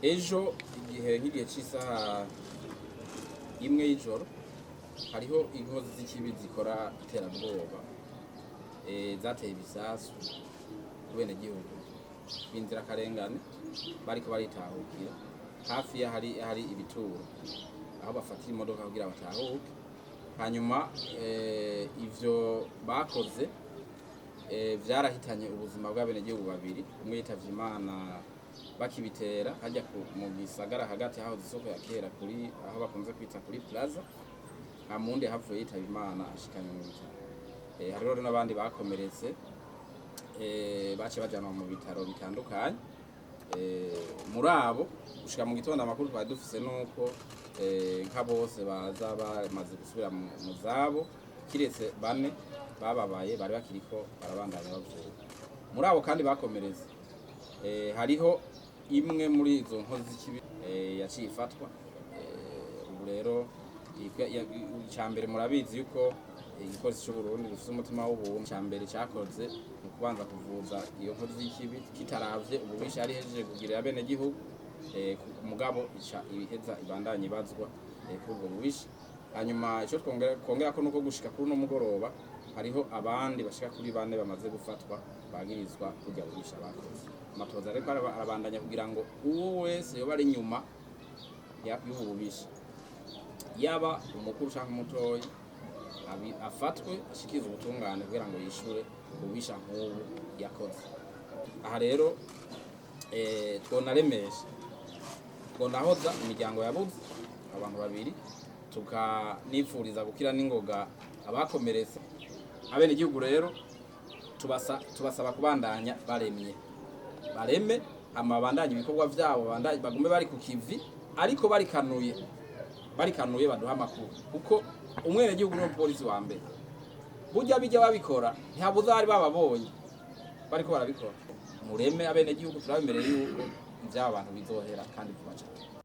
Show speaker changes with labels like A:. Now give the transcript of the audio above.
A: ejo nk'igihe cy'isaha imwe y'ijoro hariho inkozi z'ikibi zikora iterabwoba zateye ibisasu ku benegihugu b'inzirakarengane bariko baritahukira hafi hari ibituro aho bafatira imodoka kugira batahuke. Hanyuma ivyo bakoze vyarahitanye ubuzima bw'abenegihugu babiri, umwe yitavye Imana bakibitera hajya mu gisagara hagati aho isoko ya kera kuri aho bakunze kwita kuri plaza, hamundi havuye yitavye Imana ashikanye mu bitaro. Hariho n'abandi bakomeretse bace bajanwa mu bitaro bitandukanye. Muri abo gushika mu gitondo amakuru twari dufise nuko nka bose baza bamaze gusubira mu zabo, kiretse bane bababaye bari bakiriko barabandanya bavuga. Muri abo kandi bakomeretse hariho imwe muri izo nkozi z'ikibi yaciye ifatwa. Ubu rero icambere murabizi yuko igipolisi cy'u Burundi gifite umutima w'ubuntu. Icambere cyakoze mu kubanza kuvuza iyo nkozi y'ikibi kitaravye ububisha yari hejeje kugirira abenegihugu, mugabo iheza ibandanye ibazwa kuri ubwo bubisha. Hanyuma ico twongera ko nuko gushika kuri no mugoroba hariho abandi bashika kuri bane bamaze gufatwa bagirizwa kujya bubisha bakoze. Amatoza ariko arabandanya kugira ngo uwo wese yoba ari nyuma y'ubu bubisha, yaba umukuru canke umutoyi, afatwe ashikiza ubutungane kugira ngo yishure ububisha nk'ubu yakoze. Aha rero twonaremesha twonahoza imiryango yabuze abantu babiri, tukanifuriza gukira n'ingoga abakomeretse. Abenegihugu rero tubasaba kubandanya bareme amabandanya ibikorwa vyabo, bagume bari ku kivi ariko barikanuye baduha amakuru, kuko umwenegihugu n'umupolisi wa mbere burya bijya babikora ntihabuza hari bababonye bariko barabikora. Mureme abenegihugu turabemereye yuko ivy'aba bantu bizohera kandi vuba cyane.